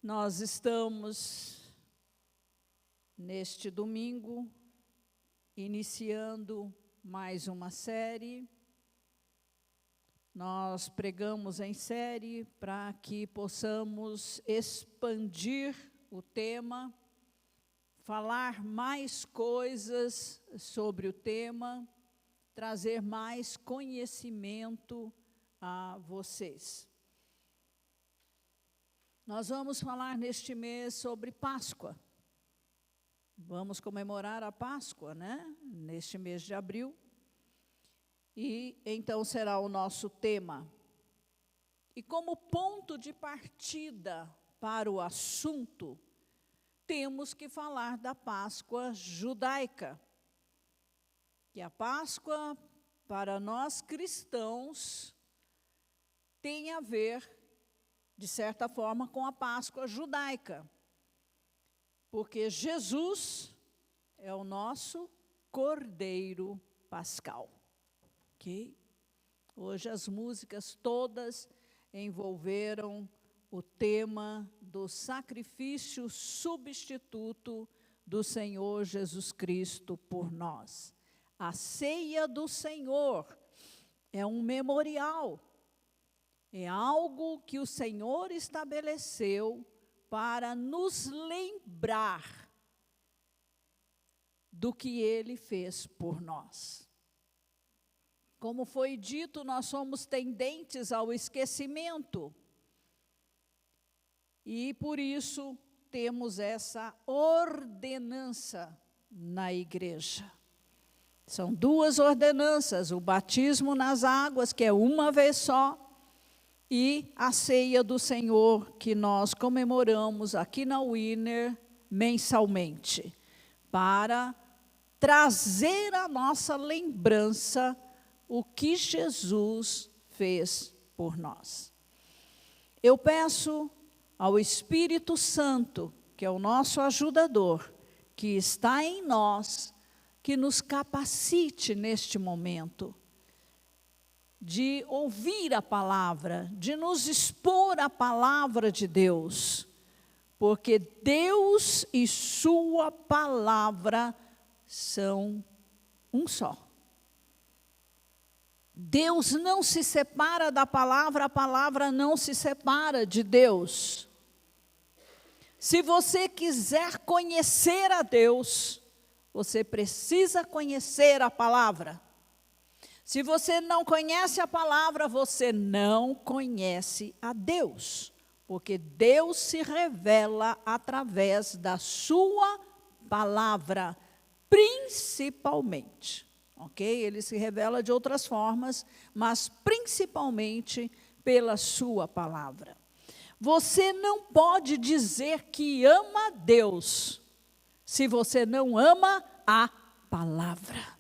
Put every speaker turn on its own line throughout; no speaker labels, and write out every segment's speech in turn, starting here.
Nós estamos, neste domingo, iniciando mais uma série. Nós pregamos em série para que possamos expandir o tema, falar mais coisas sobre o tema, trazer mais conhecimento a vocês. Nós vamos falar neste mês sobre Páscoa. Vamos comemorar a Páscoa, né? Neste mês de abril. E então será o nosso tema. E como ponto de partida para o assunto, temos que falar da Páscoa judaica. Que a Páscoa, para nós cristãos, tem a ver, de certa forma, com a Páscoa judaica. Porque Jesus é o nosso Cordeiro Pascal. Ok? Hoje as músicas todas envolveram o tema do sacrifício substituto do Senhor Jesus Cristo por nós. A ceia do Senhor é um memorial. É algo que o Senhor estabeleceu para nos lembrar do que Ele fez por nós. Como foi dito, nós somos tendentes ao esquecimento. E por isso temos essa ordenança na igreja. São duas ordenanças, o batismo nas águas, que é uma vez só, e a ceia do Senhor, que nós comemoramos aqui na Winner mensalmente, para trazer à nossa lembrança o que Jesus fez por nós. Eu peço ao Espírito Santo, que é o nosso ajudador, que está em nós, que nos capacite neste momento, de ouvir a palavra, de nos expor a palavra de Deus, porque Deus e sua palavra são um só. Deus não se separa da palavra, a palavra não se separa de Deus. Se você quiser conhecer a Deus, você precisa conhecer a palavra. Se você não conhece a palavra, você não conhece a Deus. Porque Deus se revela através da sua palavra, principalmente. Ok? Ele se revela de outras formas, mas principalmente pela sua palavra. Você não pode dizer que ama Deus, se você não ama a palavra.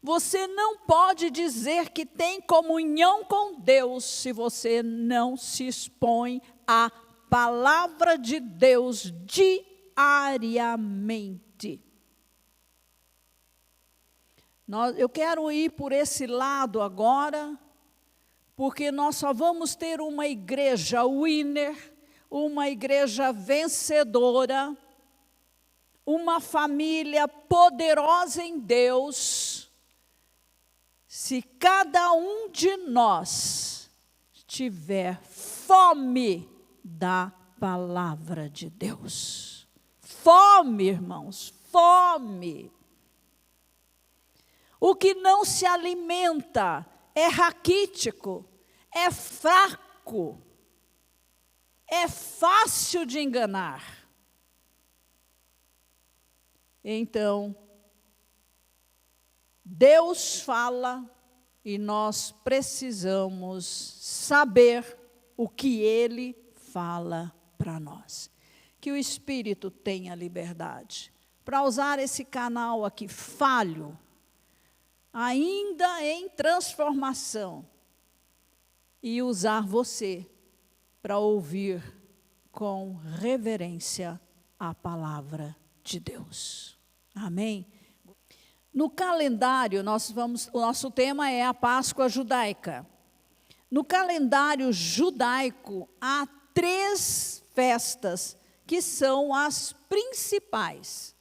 Você não pode dizer que tem comunhão com Deus se você não se expõe à palavra de Deus diariamente. Eu quero ir por esse lado agora, porque nós só vamos ter uma igreja winner, uma igreja vencedora, uma família poderosa em Deus, se cada um de nós tiver fome da palavra de Deus. Fome, irmãos, fome. O que não se alimenta é raquítico, é fraco, é fácil de enganar. Então, Deus fala e nós precisamos saber o que Ele fala para nós. Que o Espírito tenha liberdade para usar esse canal aqui falho, ainda em transformação, e usar você para ouvir com reverência a palavra de Deus. Amém? No calendário, o nosso tema é a Páscoa judaica. No calendário judaico, há 3 festas que são as principais: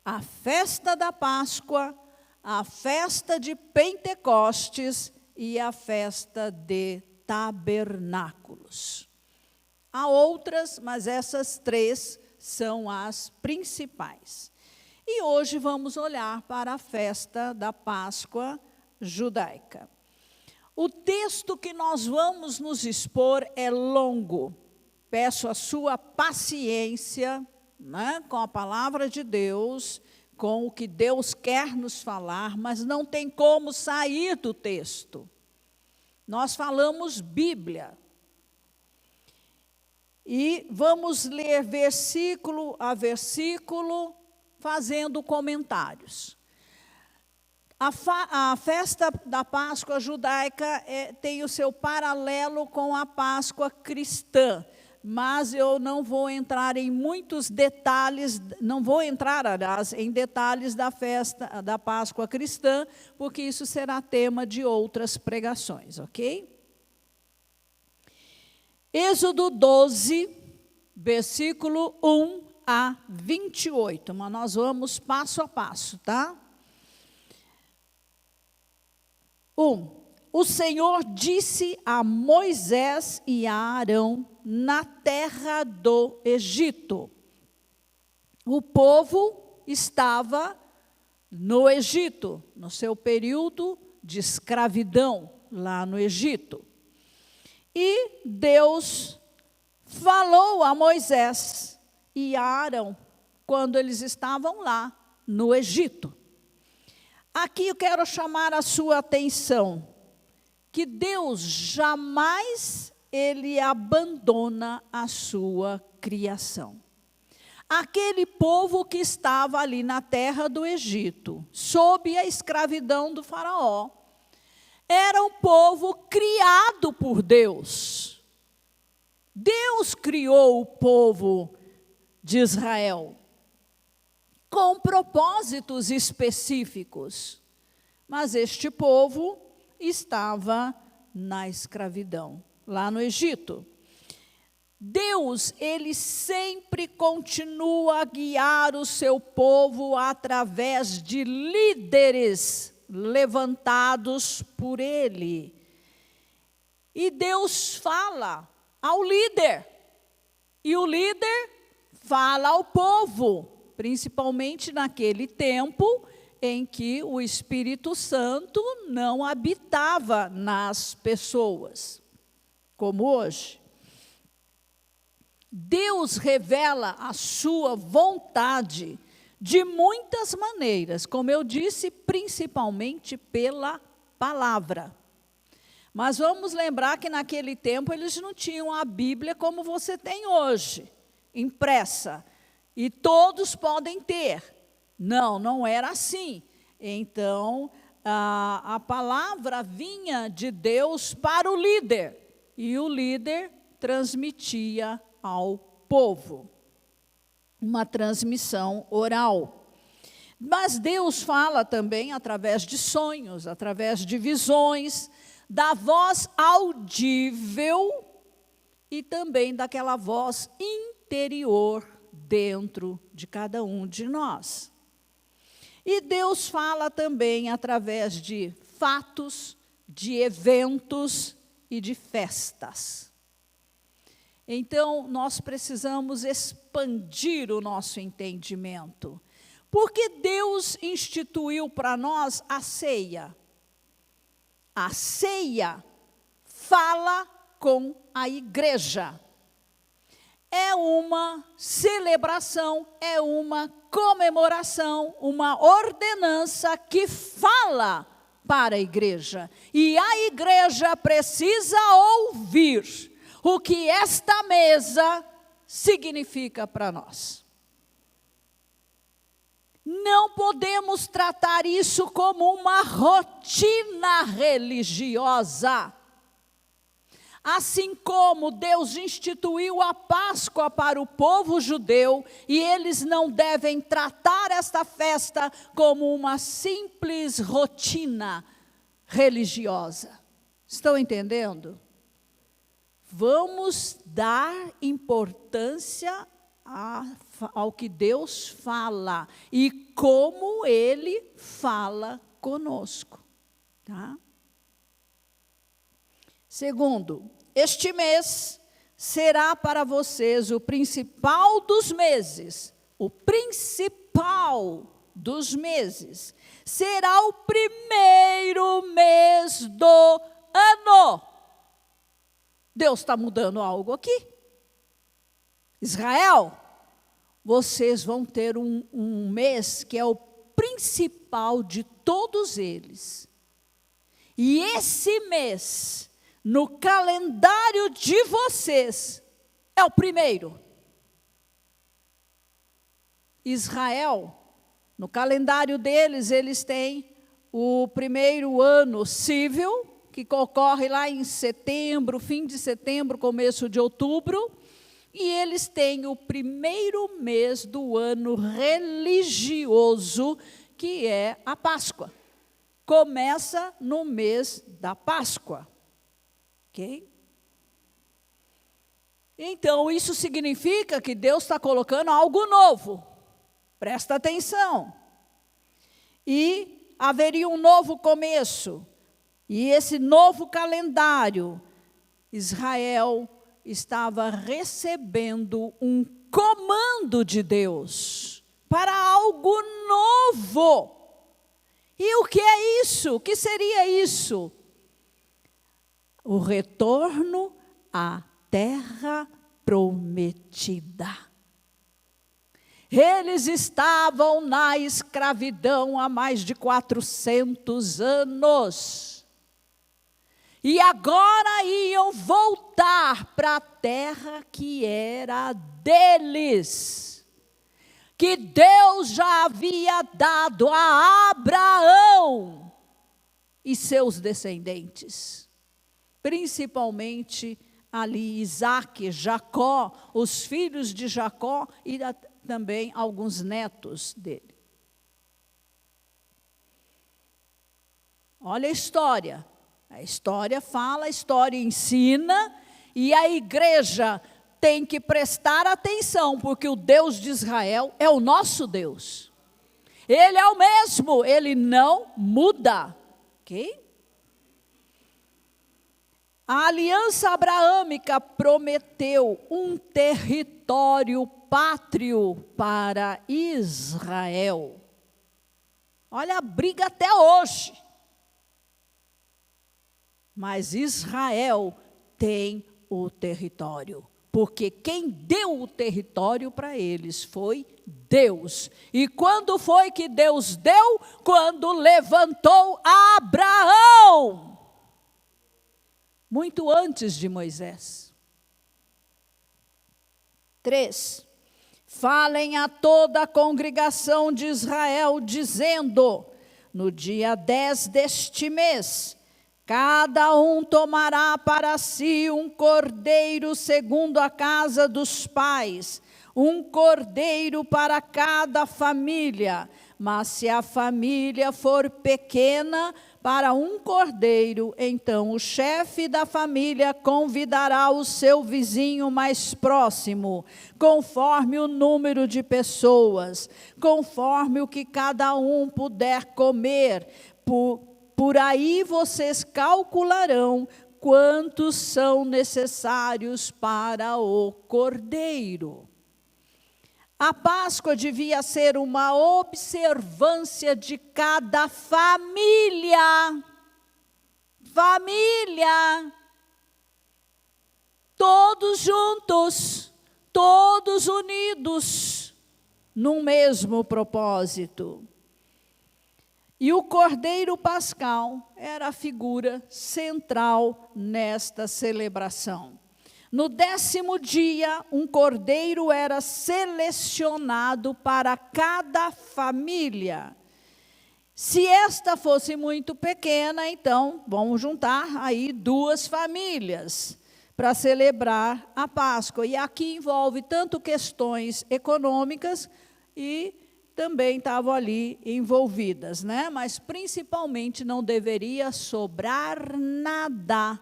a festa da Páscoa, a festa de Pentecostes e a festa de Tabernáculos. Há outras, mas essas 3 são as principais. E hoje vamos olhar para a festa da Páscoa judaica. O texto que nós vamos nos expor é longo. Peço a sua paciência, né, com a palavra de Deus, com o que Deus quer nos falar, mas não tem como sair do texto. Nós falamos Bíblia. E vamos ler versículo a versículo, fazendo comentários. A festa da Páscoa judaica tem o seu paralelo com a Páscoa cristã, mas eu não vou entrar em muitos detalhes, não vou entrar, aliás, em detalhes da festa da Páscoa cristã, porque isso será tema de outras pregações, ok? Êxodo 12, versículo 1 a 28, mas nós vamos passo a passo, tá? 1. O Senhor disse a Moisés e a Arão na terra do Egito. O povo estava no Egito, no seu período de escravidão, lá no Egito. E Deus falou a Moisés e a Arão quando eles estavam lá no Egito. Aqui eu quero chamar a sua atenção, que Deus jamais ele abandona a sua criação. Aquele povo que estava ali na terra do Egito, sob a escravidão do faraó, era um povo criado por Deus. Deus criou o povo de Israel com propósitos específicos, mas este povo estava na escravidão, lá no Egito. Deus, ele sempre continua a guiar o seu povo através de líderes levantados por ele. E Deus fala ao líder, e o líder fala ao povo, principalmente naquele tempo em que o Espírito Santo não habitava nas pessoas, como hoje. Deus revela a sua vontade de muitas maneiras, como eu disse, principalmente pela palavra. Mas vamos lembrar que naquele tempo eles não tinham a Bíblia como você tem hoje, impressa, e todos podem ter. Não, não era assim. Então, a palavra vinha de Deus para o líder, e o líder transmitia ao povo. Uma transmissão oral. Mas Deus fala também através de sonhos, através de visões, da voz audível e também daquela voz interior dentro de cada um de nós. E Deus fala também através de fatos, de eventos e de festas. Então, nós precisamos expandir o nosso entendimento. Porque Deus instituiu para nós a ceia. A ceia fala com a igreja. É uma celebração, é uma comemoração, uma ordenança que fala para a igreja. E a igreja precisa ouvir o que esta mesa significa para nós. Não podemos tratar isso como uma rotina religiosa. Assim como Deus instituiu a Páscoa para o povo judeu, e eles não devem tratar esta festa como uma simples rotina religiosa. Estão entendendo? Vamos dar importância ao que Deus fala e como Ele fala conosco, tá? Segundo, este mês será para vocês o principal dos meses. O principal dos meses. Será o primeiro mês do ano. Deus está mudando algo aqui. Israel, vocês vão ter um mês que é o principal de todos eles. E esse mês, no calendário de vocês, é o primeiro. Israel, no calendário deles, eles têm o primeiro ano civil, que ocorre lá em setembro, fim de setembro, começo de outubro, e eles têm o primeiro mês do ano religioso, que é a Páscoa. Começa no mês da Páscoa. Ok? Então, isso significa que Deus está colocando algo novo. Presta atenção. E haveria um novo começo. E esse novo calendário, Israel estava recebendo um comando de Deus para algo novo. E o que é isso? O que seria isso? O retorno à terra prometida. Eles estavam na escravidão há mais de 400 anos. E agora iam voltar para a terra que era deles. Que Deus já havia dado a Abraão e seus descendentes. Principalmente ali Isaque, Jacó, os filhos de Jacó e também alguns netos dele. Olha a história. A história fala, a história ensina, e a igreja tem que prestar atenção, porque o Deus de Israel é o nosso Deus. Ele é o mesmo, ele não muda. Ok? A aliança abraâmica prometeu um território pátrio para Israel. Olha a briga até hoje. Mas Israel tem o território, porque quem deu o território para eles foi Deus. E quando foi que Deus deu? Quando levantou Abraão. Muito antes de Moisés. 3. Falem a toda a congregação de Israel, dizendo, no dia 10 deste mês, cada um tomará para si um cordeiro segundo a casa dos pais, um cordeiro para cada família. Mas se a família for pequena, para um cordeiro, então o chefe da família convidará o seu vizinho mais próximo, conforme o número de pessoas, conforme o que cada um puder comer. Por aí vocês calcularão quantos são necessários para o cordeiro. A Páscoa devia ser uma observância de cada família. Família. Todos juntos, todos unidos, num mesmo propósito. E o Cordeiro Pascal era a figura central nesta celebração. No 10º dia, um cordeiro era selecionado para cada família. Se esta fosse muito pequena, então vamos juntar aí 2 famílias para celebrar a Páscoa. E aqui envolve tanto questões econômicas e também estavam ali envolvidas, né? Mas principalmente não deveria sobrar nada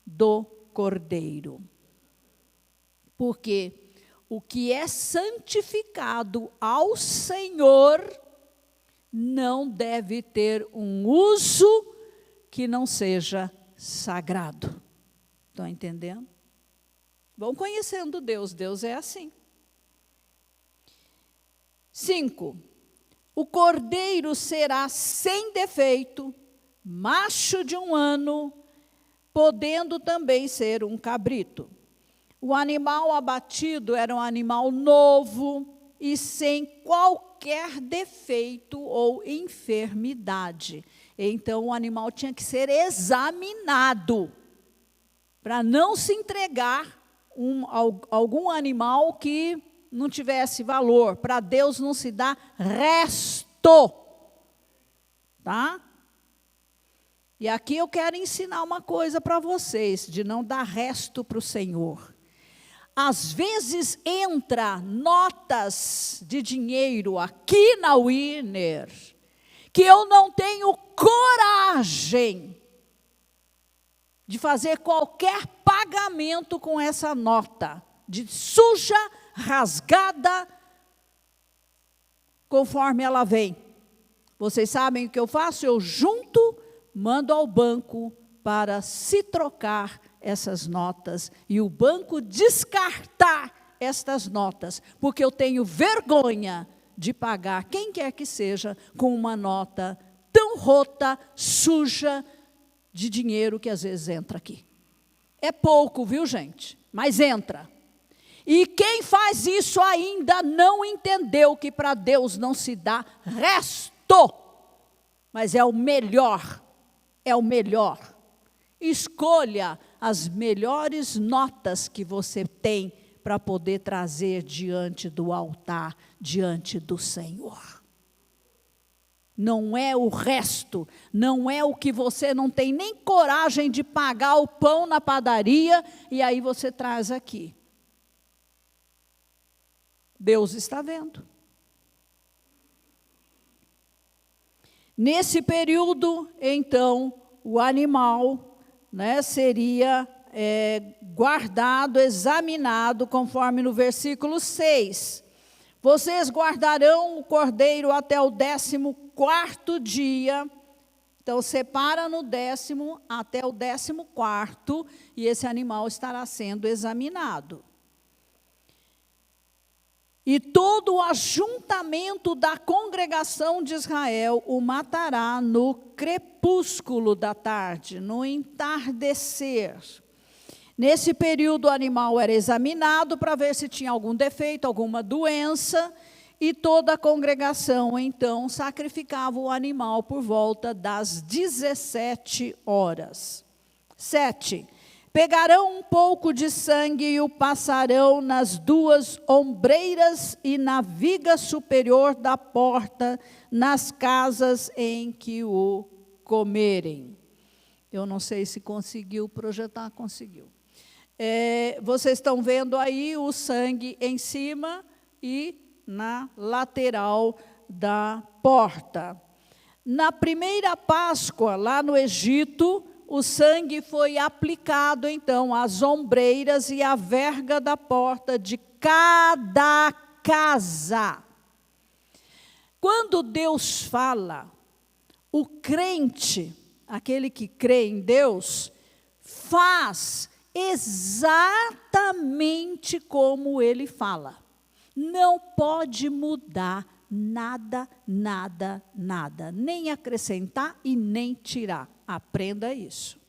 do cordeiro. Porque o que é santificado ao Senhor não deve ter um uso que não seja sagrado. Estão entendendo? Vão conhecendo Deus, Deus é assim. 5. O cordeiro será sem defeito, macho de 1 ano, podendo também ser um cabrito. O animal abatido era um animal novo e sem qualquer defeito ou enfermidade. Então, o animal tinha que ser examinado, para não se entregar algum animal que não tivesse valor. Para Deus não se dá resto. Tá? E aqui eu quero ensinar uma coisa para vocês, de não dar resto para o Senhor. Às vezes entra notas de dinheiro aqui na Winner, que eu não tenho coragem de fazer qualquer pagamento com essa nota, de suja, rasgada, conforme ela vem. Vocês sabem o que eu faço? Eu junto, mando ao banco para se trocar essas notas e o banco descartar estas notas, porque eu tenho vergonha de pagar quem quer que seja com uma nota tão rota, suja, de dinheiro que às vezes entra aqui. É pouco, viu, gente? Mas entra. E quem faz isso ainda não entendeu que para Deus não se dá resto, mas é o melhor, é o melhor. Escolha as melhores notas que você tem para poder trazer diante do altar, diante do Senhor. Não é o resto, não é o que você não tem nem coragem de pagar o pão na padaria e aí você traz aqui. Deus está vendo. Nesse período, então, o animal, seria guardado, examinado, conforme no versículo 6. Vocês guardarão o cordeiro até o 14º dia. Então, separa no 10º até o 14º, e esse animal estará sendo examinado. E todo o ajuntamento da congregação de Israel o matará no crepúsculo da tarde, no entardecer. Nesse período, o animal era examinado para ver se tinha algum defeito, alguma doença, e toda a congregação, então, sacrificava o animal por volta das 17 horas. 7. Pegarão um pouco de sangue e o passarão nas 2 ombreiras e na viga superior da porta, nas casas em que o comerem. Eu não sei se conseguiu projetar, conseguiu. Vocês estão vendo aí o sangue em cima e na lateral da porta. Na primeira Páscoa, lá no Egito, o sangue foi aplicado, então, às ombreiras e à verga da porta de cada casa. Quando Deus fala, o crente, aquele que crê em Deus, faz exatamente como ele fala. Não pode mudar nada, nada, nada. Nem acrescentar e nem tirar. Aprenda isso.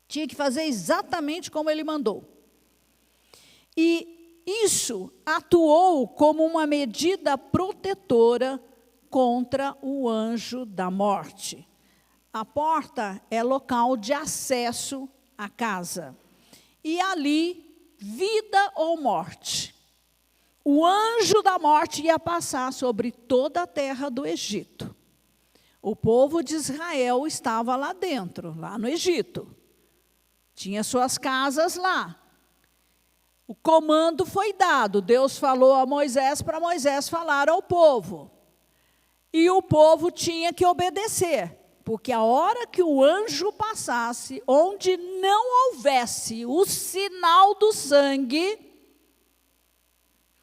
Tinha que fazer exatamente como ele mandou. E isso atuou como uma medida protetora contra o anjo da morte. A porta é local de acesso à casa. E ali, vida ou morte. O anjo da morte ia passar sobre toda a terra do Egito. O povo de Israel estava lá dentro, lá no Egito. Tinha suas casas lá. O comando foi dado. Deus falou a Moisés para Moisés falar ao povo. E o povo tinha que obedecer. Porque a hora que o anjo passasse, onde não houvesse o sinal do sangue,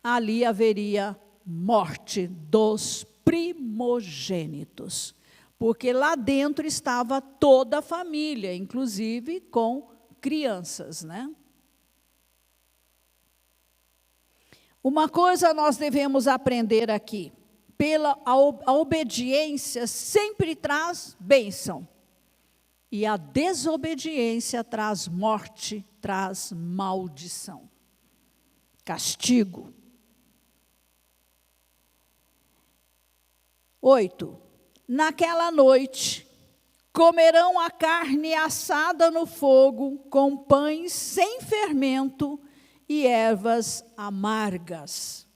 ali haveria morte dos primogênitos. Porque lá dentro estava toda a família, inclusive com crianças, né? Uma coisa nós devemos aprender aqui. A obediência sempre traz bênção. E a desobediência traz morte, traz maldição. Castigo. 8. Naquela noite, comerão a carne assada no fogo, com pães sem fermento e ervas amargas.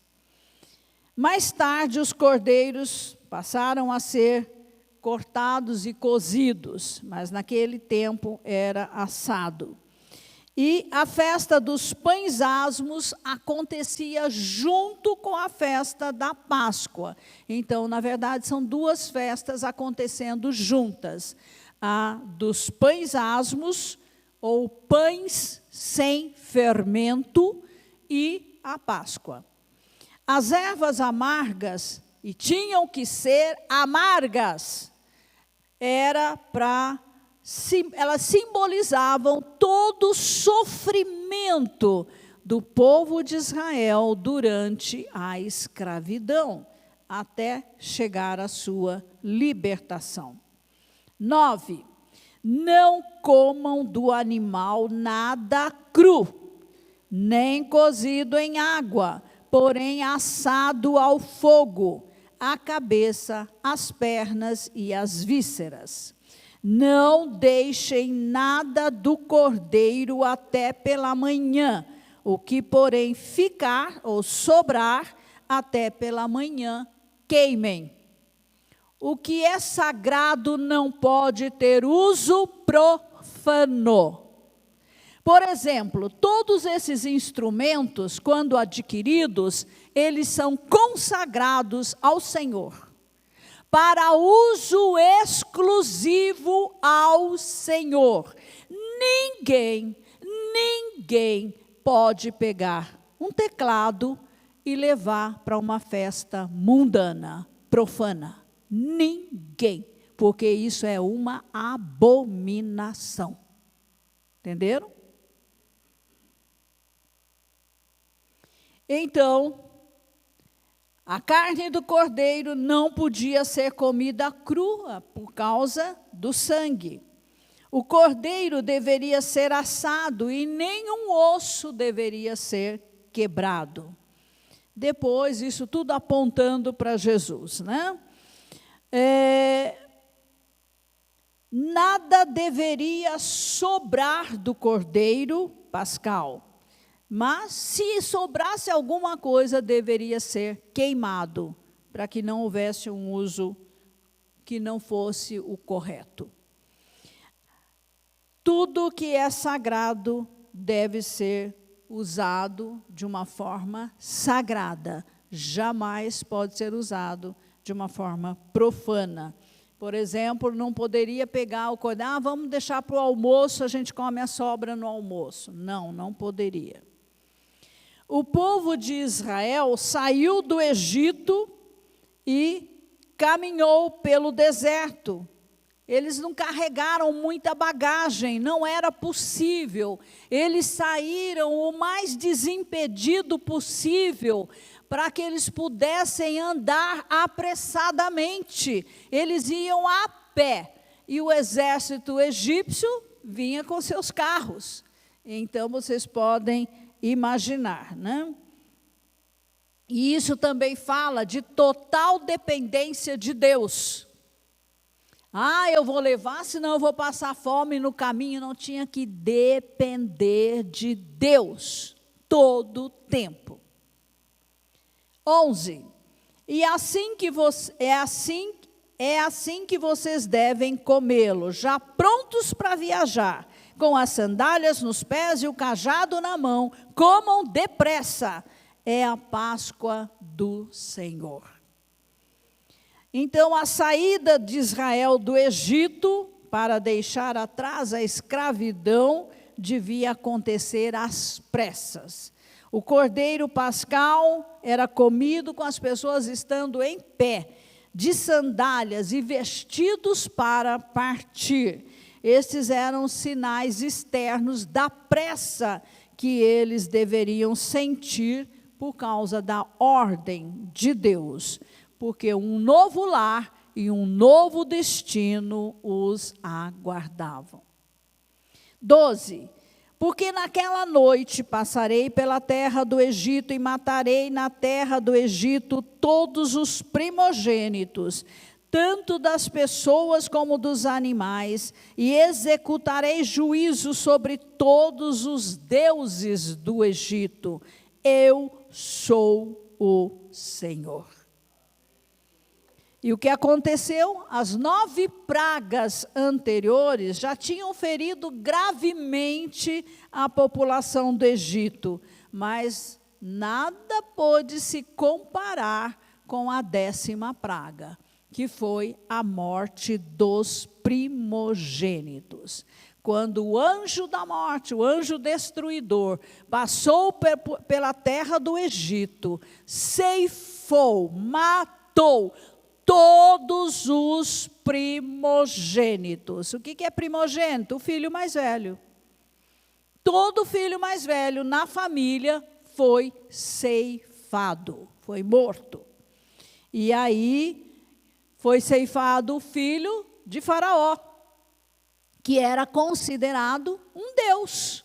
Mais tarde, os cordeiros passaram a ser cortados e cozidos, mas naquele tempo era assado. E a festa dos pães asmos acontecia junto com a festa da Páscoa. Então, na verdade, são duas festas acontecendo juntas. A dos pães asmos, ou pães sem fermento, e a Páscoa. As ervas amargas, e tinham que ser amargas, elas simbolizavam todo o sofrimento do povo de Israel durante a escravidão, até chegar à sua libertação. 9. Não comam do animal nada cru, nem cozido em água, porém assado ao fogo, a cabeça, as pernas e as vísceras. Não deixem nada do cordeiro até pela manhã, o que, porém, ficar ou sobrar até pela manhã, queimem. O que é sagrado não pode ter uso profano. Por exemplo, todos esses instrumentos, quando adquiridos, eles são consagrados ao Senhor, para uso exclusivo ao Senhor. Ninguém pode pegar um teclado e levar para uma festa mundana, profana. Ninguém, porque isso é uma abominação. Entenderam? Então, a carne do cordeiro não podia ser comida crua por causa do sangue. O cordeiro deveria ser assado e nenhum osso deveria ser quebrado. Depois, isso tudo apontando para Jesus, né? Nada deveria sobrar do cordeiro pascal. Mas, se sobrasse alguma coisa, deveria ser queimado, para que não houvesse um uso que não fosse o correto. Tudo que é sagrado deve ser usado de uma forma sagrada. Jamais pode ser usado de uma forma profana. Por exemplo, não poderia pegar o cordeiro, vamos deixar para o almoço, a gente come a sobra no almoço. Não, não poderia. O povo de Israel saiu do Egito e caminhou pelo deserto. Eles não carregaram muita bagagem, não era possível. Eles saíram o mais desimpedido possível para que eles pudessem andar apressadamente. Eles iam a pé e o exército egípcio vinha com seus carros. Então, vocês podem imaginar, né? E isso também fala de total dependência de Deus. Eu vou levar, senão eu vou passar fome no caminho. Não, tinha que depender de Deus todo o tempo. 11. E é assim que vocês devem comê-lo, já prontos para viajar, com as sandálias nos pés e o cajado na mão, comam depressa. É a Páscoa do Senhor. Então, a saída de Israel do Egito para deixar atrás a escravidão devia acontecer às pressas. O cordeiro pascal era comido com as pessoas estando em pé, de sandálias e vestidos para partir. Estes eram sinais externos da pressa que eles deveriam sentir por causa da ordem de Deus, porque um novo lar e um novo destino os aguardavam. 12. Porque naquela noite passarei pela terra do Egito e matarei na terra do Egito todos os primogênitos, tanto das pessoas como dos animais, e executarei juízo sobre todos os deuses do Egito. Eu sou o Senhor. E o que aconteceu? As 9 pragas anteriores já tinham ferido gravemente a população do Egito, mas nada pôde se comparar com a 10ª praga, que foi a morte dos primogênitos. Quando o anjo da morte, o anjo destruidor, passou pela terra do Egito, ceifou, matou todos os primogênitos. O que é primogênito? O filho mais velho. Todo filho mais velho na família foi ceifado, foi morto. E aí foi ceifado o filho de Faraó, que era considerado um deus,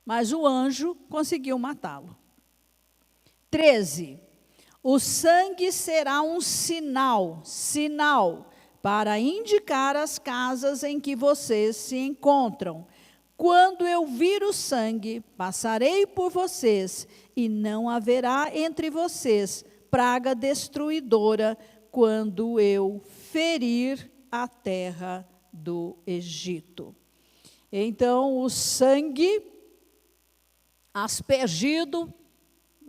mas o anjo conseguiu matá-lo. 13. O sangue será um sinal para indicar as casas em que vocês se encontram. Quando eu vir o sangue, passarei por vocês, e não haverá entre vocês praga destruidora, quando eu ferir a terra do Egito. Então, o sangue aspergido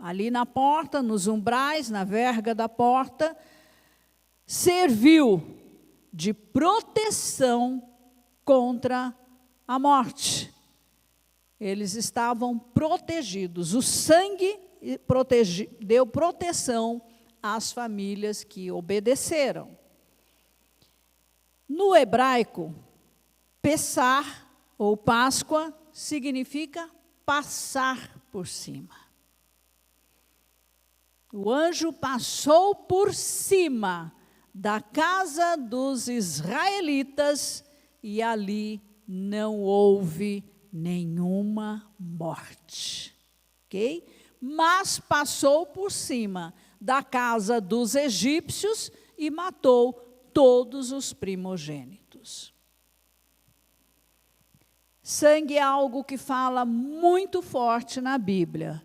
ali na porta, nos umbrais, na verga da porta, serviu de proteção contra a morte. Eles estavam protegidos. O sangue deu proteção às famílias que obedeceram. No hebraico, Pessah, ou Páscoa, significa passar por cima. O anjo passou por cima da casa dos israelitas e ali não houve nenhuma morte, ok? Mas passou por cima da casa dos egípcios e matou todos os primogênitos. Sangue é algo que fala muito forte na Bíblia,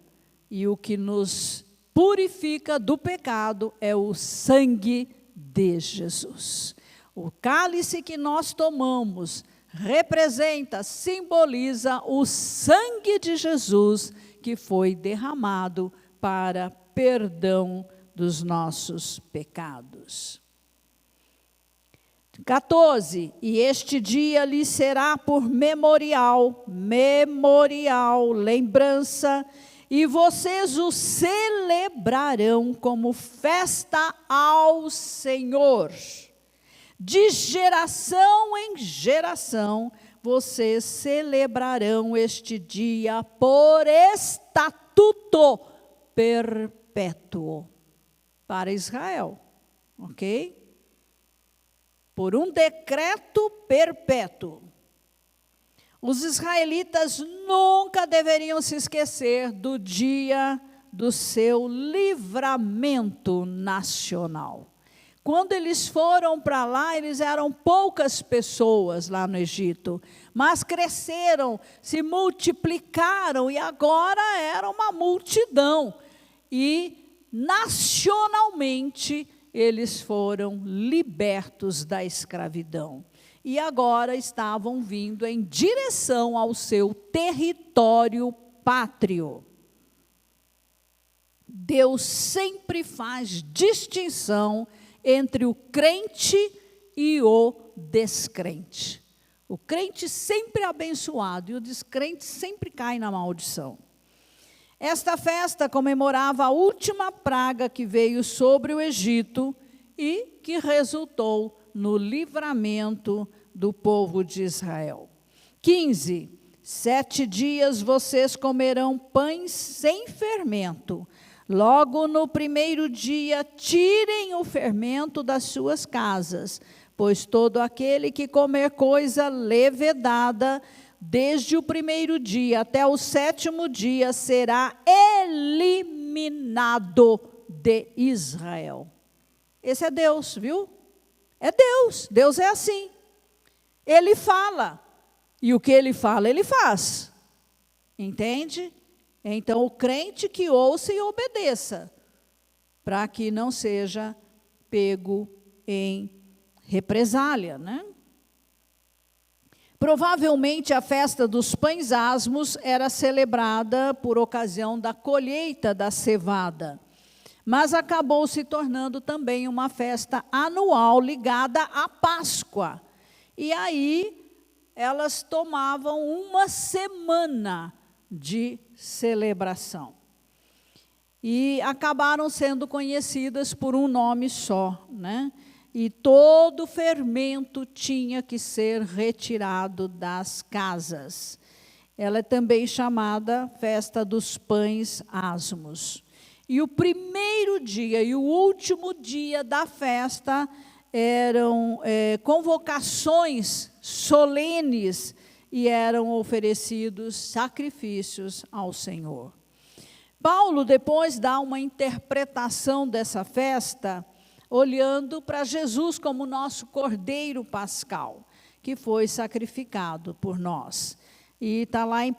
e o que nos purifica do pecado é o sangue de Jesus. O cálice que nós tomamos representa, simboliza o sangue de Jesus que foi derramado para perdão dos nossos pecados. 14. E este dia lhe será por memorial, lembrança, e vocês o celebrarão como festa ao Senhor. De geração em geração, vocês celebrarão este dia por estatuto perpétuo para Israel, ok? Por um decreto perpétuo. Os israelitas nunca deveriam se esquecer do dia do seu livramento nacional. Quando eles foram para lá, eles eram poucas pessoas lá no Egito, mas cresceram, se multiplicaram e agora era uma multidão. E nacionalmente eles foram libertos da escravidão. E agora estavam vindo em direção ao seu território pátrio. Deus sempre faz distinção entre o crente e o descrente. O crente sempre é abençoado e o descrente sempre cai na maldição. Esta festa comemorava a última praga que veio sobre o Egito e que resultou no livramento do povo de Israel. 15. 7 dias vocês comerão pães sem fermento. Logo no primeiro dia, tirem o fermento das suas casas, pois todo aquele que comer coisa levedada, desde o primeiro dia até o 7º dia, será eliminado de Israel. Esse é Deus, viu? É Deus. Deus é assim. Ele fala. E o que ele fala, ele faz. Entende? Então, o crente que ouça e obedeça, para que não seja pego em represália, né? Provavelmente a festa dos pães asmos era celebrada por ocasião da colheita da cevada, mas acabou se tornando também uma festa anual ligada à Páscoa. E aí elas tomavam uma semana de celebração. E acabaram sendo conhecidas por um nome só, né? E todo fermento tinha que ser retirado das casas. Ela é também chamada Festa dos Pães Asmos. E o primeiro dia e o último dia da festa eram convocações solenes e eram oferecidos sacrifícios ao Senhor. Paulo depois dá uma interpretação dessa festa, olhando para Jesus como nosso Cordeiro Pascal, que foi sacrificado por nós. E está lá em 1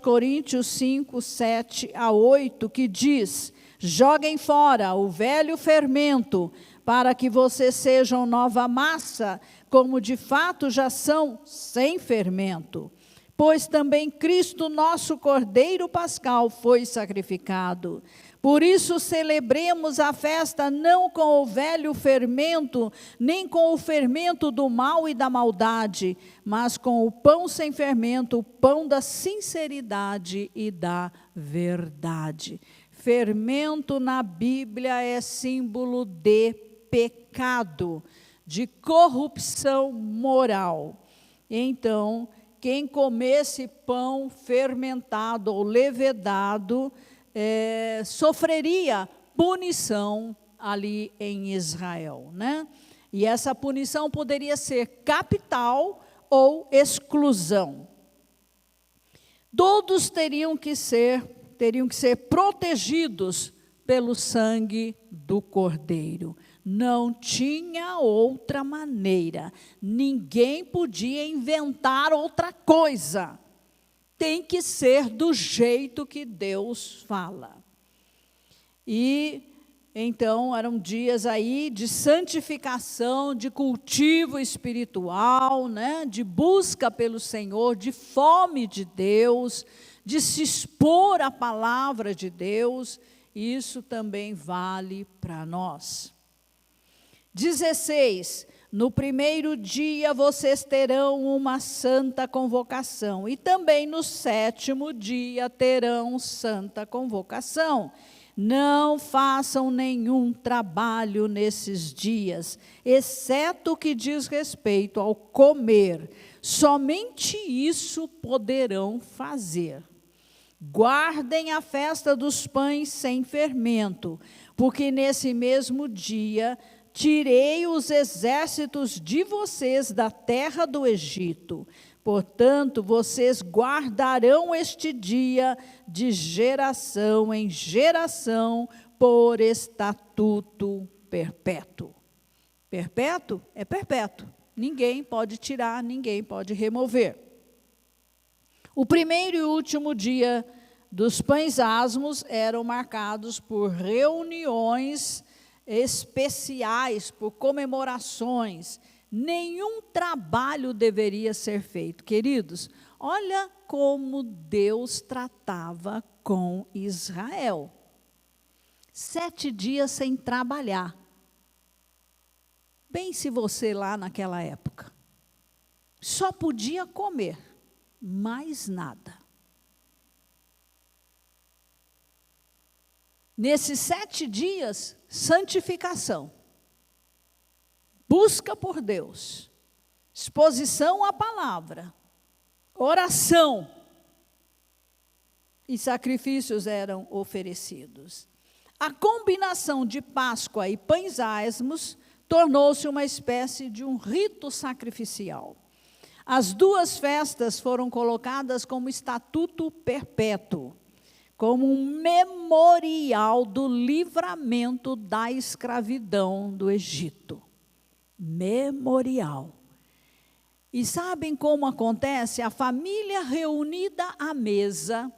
Coríntios 5, 7 a 8, que diz: joguem fora o velho fermento, para que vocês sejam nova massa, como de fato já são, sem fermento. Pois também Cristo, nosso Cordeiro Pascal, foi sacrificado. Por isso celebremos a festa não com o velho fermento, nem com o fermento do mal e da maldade, mas com o pão sem fermento, o pão da sinceridade e da verdade. Fermento na Bíblia é símbolo de pecado, de corrupção moral. Então, quem comesse pão fermentado ou levedado, sofreria punição ali em Israel, né? E essa punição poderia ser capital ou exclusão. Todos teriam que ser protegidos pelo sangue do Cordeiro. Não tinha outra maneira. Ninguém podia inventar outra coisa. Tem que ser do jeito que Deus fala. E então eram dias aí de santificação, de cultivo espiritual, né? De busca pelo Senhor, de fome de Deus, de se expor à palavra de Deus. Isso também vale para nós. 16. No primeiro dia vocês terão uma santa convocação, e também no 7º dia terão santa convocação. Não façam nenhum trabalho nesses dias, exceto o que diz respeito ao comer. Somente isso poderão fazer. Guardem a festa dos pães sem fermento, porque nesse mesmo dia tirei os exércitos de vocês da terra do Egito. Portanto, vocês guardarão este dia de geração em geração por estatuto perpétuo. Perpétuo é perpétuo. Ninguém pode tirar, ninguém pode remover. O primeiro e último dia dos pães asmos eram marcados por reuniões especiais, por comemorações. Nenhum trabalho deveria ser feito. Queridos, olha como Deus tratava com Israel. 7 dias sem trabalhar. Pense você lá naquela época. Só podia comer, mais nada. Nesses 7 dias, santificação. Busca por Deus. Exposição à palavra. Oração. E sacrifícios eram oferecidos. A combinação de Páscoa e pães asmos tornou-se uma espécie de um rito sacrificial. As 2 festas foram colocadas como estatuto perpétuo, como um memorial do livramento da escravidão do Egito. Memorial. E sabem como acontece? A família reunida à mesa,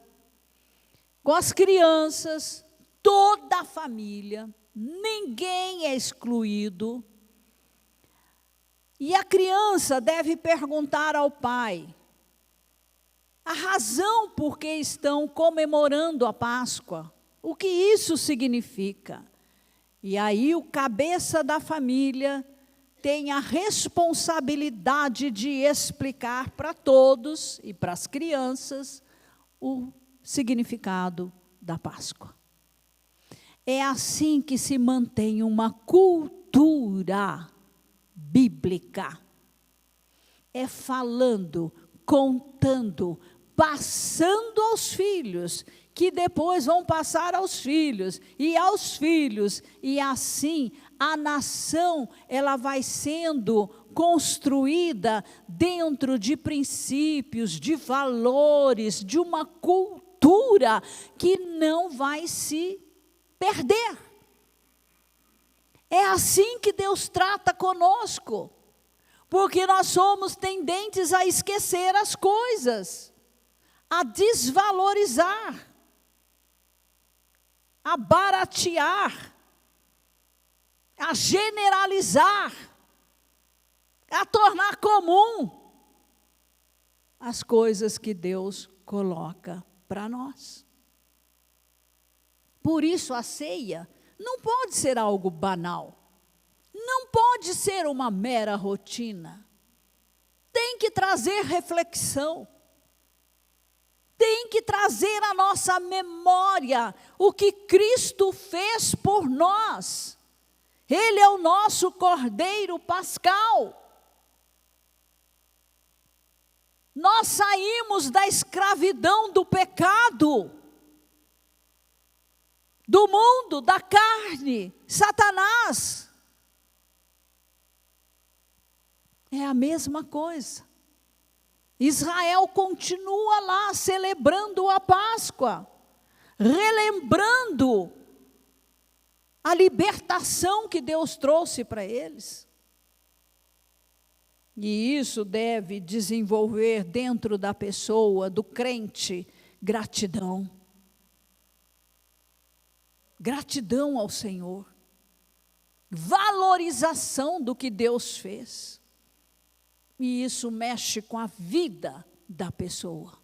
com as crianças, toda a família, ninguém é excluído. E a criança deve perguntar ao pai a razão por que estão comemorando a Páscoa, o que isso significa. E aí o cabeça da família tem a responsabilidade de explicar para todos e para as crianças o significado da Páscoa. É assim que se mantém uma cultura bíblica. É falando, contando, passando aos filhos, que depois vão passar aos filhos, e assim a nação ela vai sendo construída dentro de princípios, de valores, de uma cultura que não vai se perder. É assim que Deus trata conosco, porque nós somos tendentes a esquecer as coisas, a desvalorizar, a baratear, a generalizar, a tornar comum as coisas que Deus coloca para nós. Por isso a ceia não pode ser algo banal, não pode ser uma mera rotina, tem que trazer reflexão, tem que trazer à nossa memória o que Cristo fez por nós. Ele é o nosso Cordeiro Pascal. Nós saímos da escravidão do pecado, do mundo, da carne, Satanás. É a mesma coisa. Israel continua lá celebrando a Páscoa, relembrando a libertação que Deus trouxe para eles. E isso deve desenvolver dentro da pessoa, do crente, gratidão. Gratidão ao Senhor. Valorização do que Deus fez. E isso mexe com a vida da pessoa.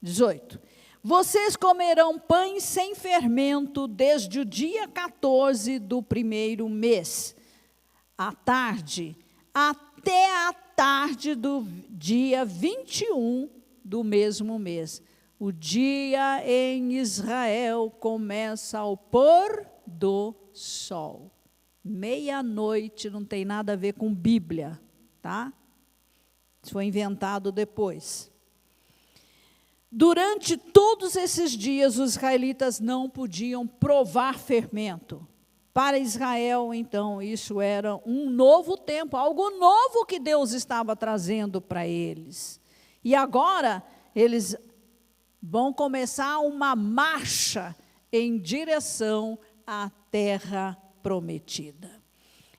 18. Vocês comerão pães sem fermento desde o dia 14 do primeiro mês, à tarde, até a tarde do dia 21 do mesmo mês. O dia em Israel começa ao pôr do sol. Meia-noite não tem nada a ver com Bíblia, tá? Isso foi inventado depois. Durante todos esses dias, os israelitas não podiam provar fermento. Para Israel, então, isso era um novo tempo, algo novo que Deus estava trazendo para eles. E agora, eles vão começar uma marcha em direção à terra prometida.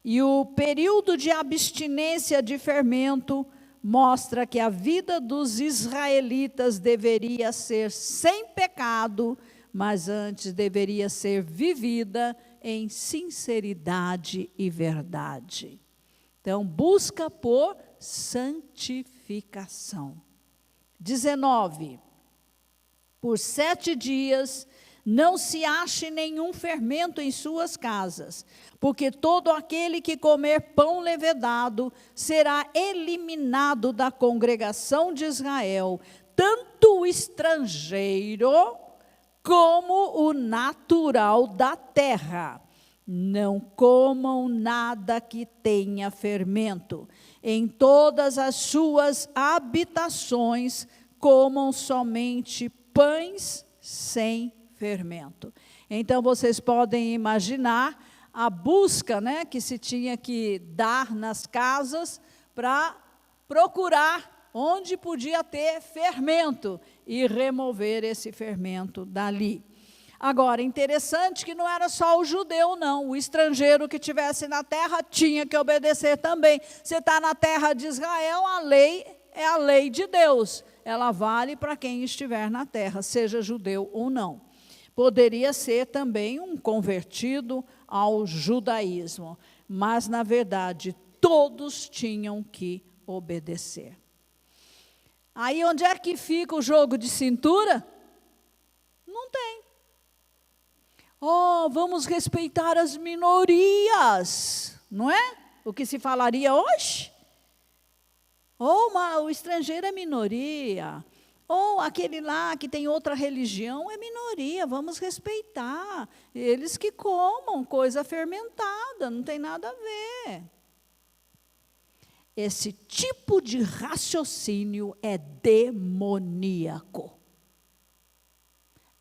E o período de abstinência de fermento mostra que a vida dos israelitas deveria ser sem pecado, mas antes deveria ser vivida em sinceridade e verdade. Então, busca por santificação. 19. Por 7 dias não se ache nenhum fermento em suas casas, porque todo aquele que comer pão levedado será eliminado da congregação de Israel, tanto o estrangeiro como o natural da terra. Não comam nada que tenha fermento. Em todas as suas habitações, comam somente pães sem fermento. Então, vocês podem imaginar a busca, né, que se tinha que dar nas casas para procurar onde podia ter fermento e remover esse fermento dali. Agora, interessante que não era só o judeu, não. O estrangeiro que estivesse na terra tinha que obedecer também. Você está na terra de Israel, a lei é a lei de Deus. Ela vale para quem estiver na terra, seja judeu ou não. Poderia ser também um convertido ao judaísmo, mas, na verdade, todos tinham que obedecer. Aí, onde é que fica o jogo de cintura? Não tem. Oh, vamos respeitar as minorias, não é? O que se falaria hoje? Ou o estrangeiro é minoria, ou aquele lá que tem outra religião é minoria, vamos respeitar. Eles que comam coisa fermentada, não tem nada a ver. Esse tipo de raciocínio é demoníaco.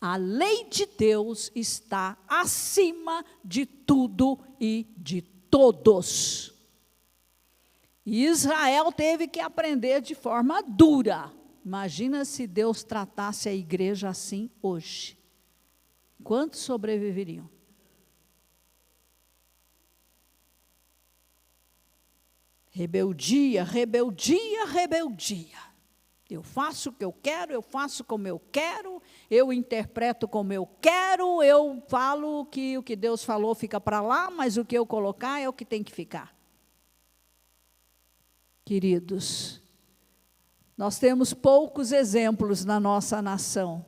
A lei de Deus está acima de tudo e de todos. E Israel teve que aprender de forma dura. Imagina se Deus tratasse a igreja assim hoje. Quantos sobreviveriam? Rebeldia, rebeldia, rebeldia. Eu faço o que eu quero, eu faço como eu quero, eu interpreto como eu quero, eu falo que o que Deus falou fica para lá, mas o que eu colocar é o que tem que ficar. Queridos, nós temos poucos exemplos na nossa nação,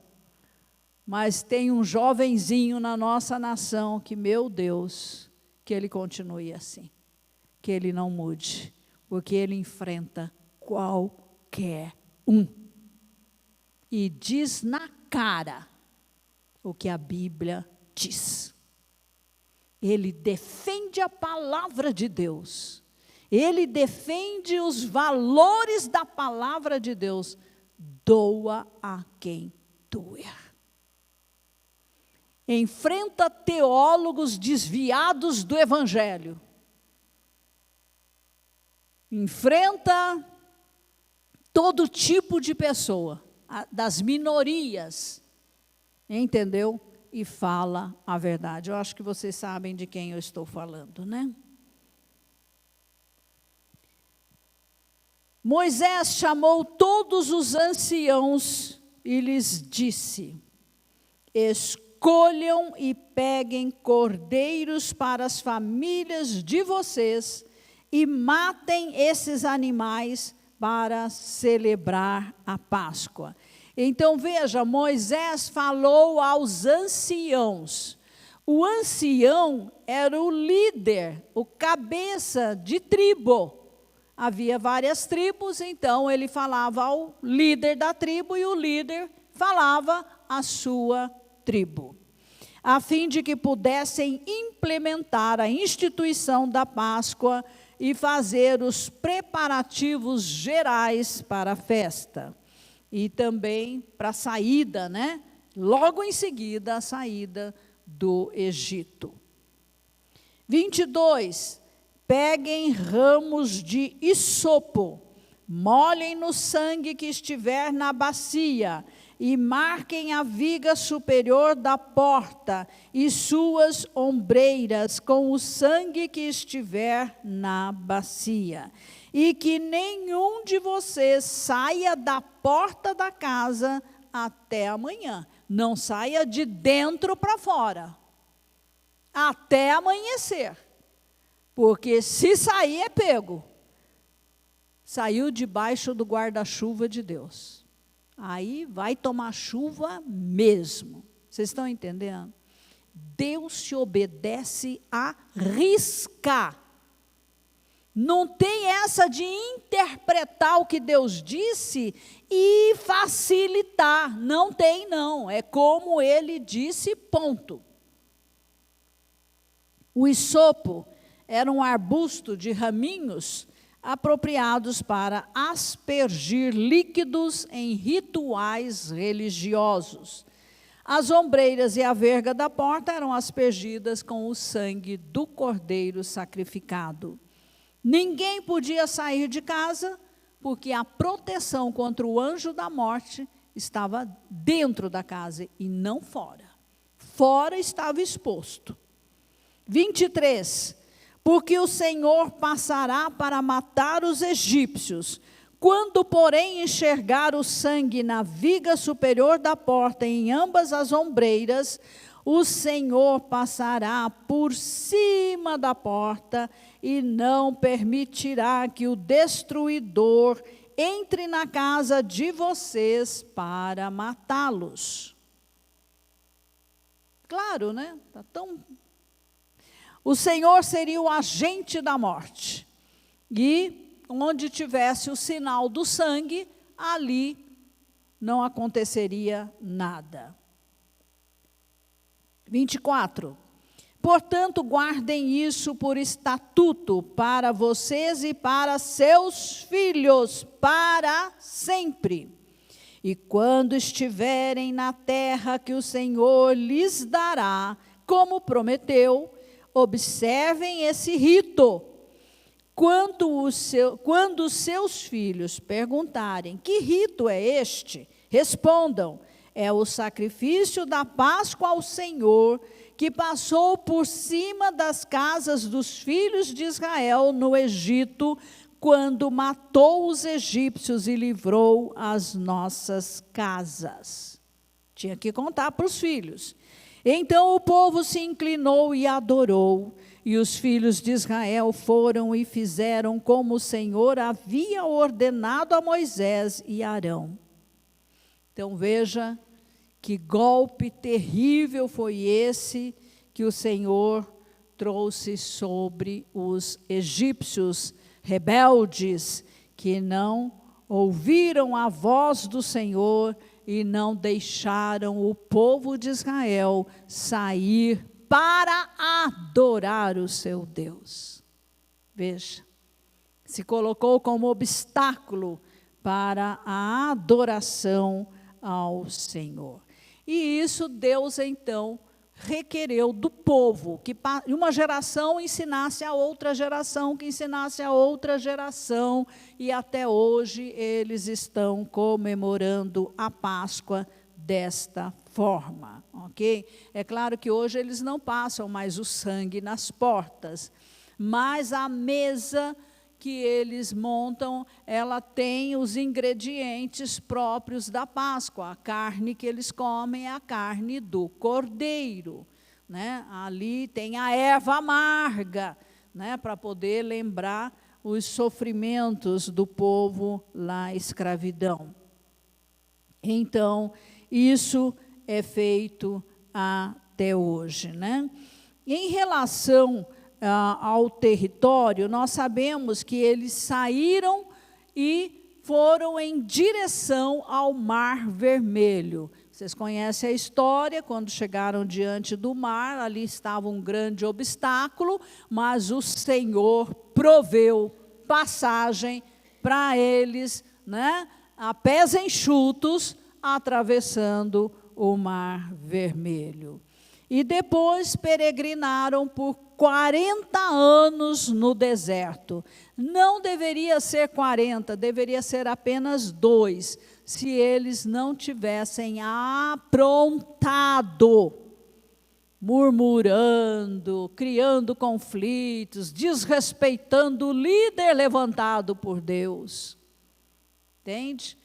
mas tem um jovenzinho na nossa nação que, meu Deus, que ele continue assim, que ele não mude, porque ele enfrenta qualquer e diz na cara o que a Bíblia diz. Ele defende a palavra de Deus, ele defende os valores da palavra de Deus, doa a quem doer. Enfrenta teólogos desviados do Evangelho, enfrenta todo tipo de pessoa, das minorias, entendeu? E fala a verdade. Eu acho que vocês sabem de quem eu estou falando, né? Moisés chamou todos os anciãos e lhes disse: escolham e peguem cordeiros para as famílias de vocês e matem esses animais para celebrar a Páscoa. Então, veja, Moisés falou aos anciãos. O ancião era o líder, o cabeça de tribo. Havia várias tribos, então ele falava ao líder da tribo e o líder falava à sua tribo, a fim de que pudessem implementar a instituição da Páscoa e fazer os preparativos gerais para a festa. E também para a saída, né? Logo em seguida, a saída do Egito. 22. Peguem ramos de isopo, molhem no sangue que estiver na bacia, e marquem a viga superior da porta e suas ombreiras com o sangue que estiver na bacia. E que nenhum de vocês saia da porta da casa até amanhã. Não saia de dentro para fora, até amanhecer. Porque se sair é pego. Saiu debaixo do guarda-chuva de Deus. Aí vai tomar chuva mesmo. Vocês estão entendendo? Deus se obedece à risca. Não tem essa de interpretar o que Deus disse e facilitar. Não tem, não. É como ele disse, ponto. O hisopo era um arbusto de raminhos apropriados para aspergir líquidos em rituais religiosos. As ombreiras e a verga da porta eram aspergidas com o sangue do cordeiro sacrificado. Ninguém podia sair de casa, porque a proteção contra o anjo da morte estava dentro da casa e não fora. Fora estava exposto. 23. Porque o Senhor passará para matar os egípcios. Quando, porém, enxergar o sangue na viga superior da porta e em ambas as ombreiras, o Senhor passará por cima da porta e não permitirá que o destruidor entre na casa de vocês para matá-los. Claro, né? Tá tão... O Senhor seria o agente da morte. E onde tivesse o sinal do sangue, ali não aconteceria nada. 24. Portanto, guardem isso por estatuto para vocês e para seus filhos, para sempre. E quando estiverem na terra que o Senhor lhes dará, como prometeu, observem esse rito. Quando os seus filhos perguntarem, que rito é este? Respondam, é o sacrifício da Páscoa ao Senhor, que passou por cima das casas dos filhos de Israel no Egito, quando matou os egípcios e livrou as nossas casas. Tinha que contar para os filhos. Então o povo se inclinou e adorou, e os filhos de Israel foram e fizeram como o Senhor havia ordenado a Moisés e Arão. Então veja que golpe terrível foi esse que o Senhor trouxe sobre os egípcios rebeldes, que não ouviram a voz do Senhor e não deixaram o povo de Israel sair para adorar o seu Deus. Veja, se colocou como obstáculo para a adoração ao Senhor. E isso Deus, então, requereu do povo, que uma geração ensinasse a outra geração, que ensinasse a outra geração, e até hoje eles estão comemorando a Páscoa desta forma, ok? É claro que hoje eles não passam mais o sangue nas portas, mas a mesa que eles montam, ela tem os ingredientes próprios da Páscoa. A carne que eles comem é a carne do cordeiro, né? Ali tem a erva amarga, né? Para poder lembrar os sofrimentos do povo na escravidão. Então, isso é feito até hoje, né? Em relação ao território, nós sabemos que eles saíram e foram em direção ao Mar Vermelho. Vocês conhecem a história, quando chegaram diante do mar, ali estava um grande obstáculo, mas o Senhor proveu passagem para eles, né, a pés enxutos, atravessando o Mar Vermelho. E depois peregrinaram por 40 anos no deserto. Não deveria ser 40, deveria ser apenas 2, se eles não tivessem aprontado, murmurando, criando conflitos, desrespeitando o líder levantado por Deus. Entende?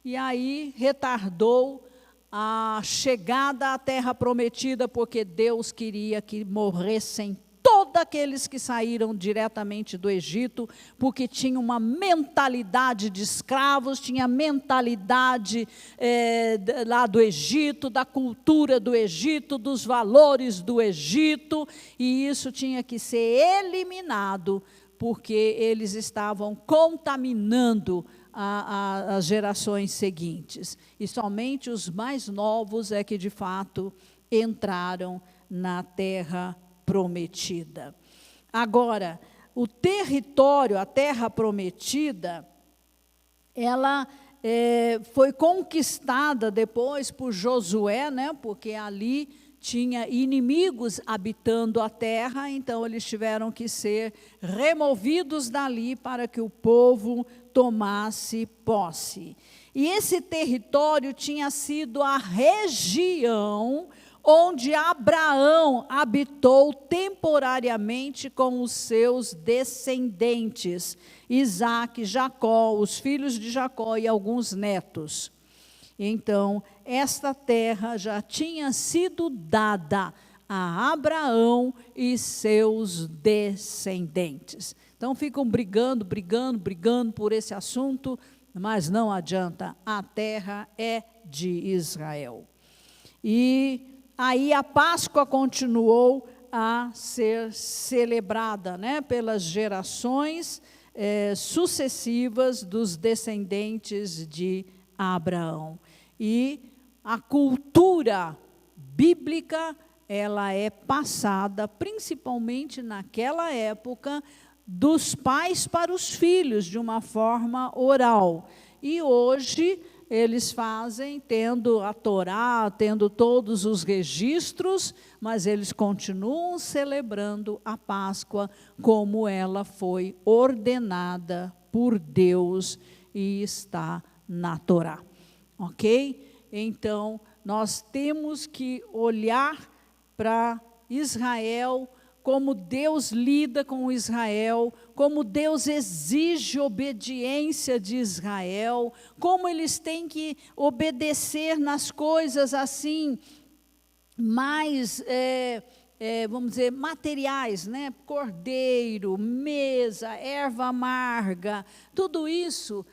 E aí retardou a chegada à terra prometida, porque Deus queria que morressem todos todos aqueles que saíram diretamente do Egito, porque tinha uma mentalidade de escravos, tinha a mentalidade lá do Egito, da cultura do Egito, dos valores do Egito, e isso tinha que ser eliminado, porque eles estavam contaminando as gerações seguintes. E somente os mais novos é que, de fato, entraram na terra prometida. Agora, o território, a terra prometida, ela foi conquistada depois por Josué, né, porque ali tinha inimigos habitando a terra, então eles tiveram que ser removidos dali para que o povo tomasse posse. E esse território tinha sido a região onde Abraão habitou temporariamente com os seus descendentes, Isaque, Jacó, os filhos de Jacó e alguns netos. Então, esta terra já tinha sido dada a Abraão e seus descendentes. Então, ficam brigando por esse assunto, mas não adianta, a terra é de Israel. E aí a Páscoa continuou a ser celebrada, né, pelas gerações sucessivas dos descendentes de Abraão. E a cultura bíblica, ela é passada, principalmente naquela época, dos pais para os filhos, de uma forma oral. E hoje eles fazem, tendo a Torá, tendo todos os registros, mas eles continuam celebrando a Páscoa como ela foi ordenada por Deus e está na Torá. Ok? Então, nós temos que olhar para Israel, como Deus lida com Israel, como Deus exige obediência de Israel, como eles têm que obedecer nas coisas assim, mais, vamos dizer, materiais, né? Cordeiro, mesa, erva amarga, tudo isso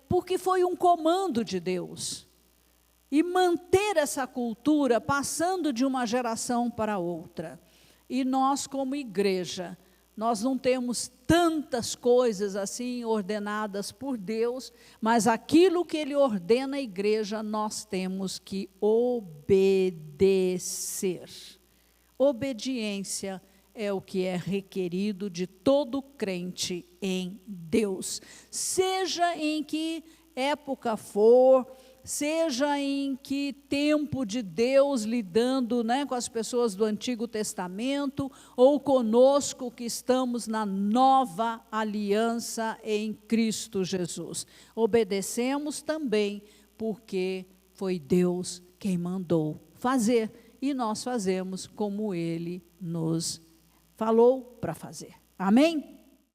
porque foi um comando de Deus. E manter essa cultura passando de uma geração para outra. E nós, como igreja, nós não temos tantas coisas assim ordenadas por Deus, mas aquilo que Ele ordena à igreja, nós temos que obedecer. Obediência é o que é requerido de todo crente em Deus. Seja em que época for, seja em que tempo de Deus lidando, né, com as pessoas do Antigo Testamento, ou conosco que estamos na nova aliança em Cristo Jesus. Obedecemos também porque foi Deus quem mandou fazer, e nós fazemos como Ele nos falou para fazer. Amém?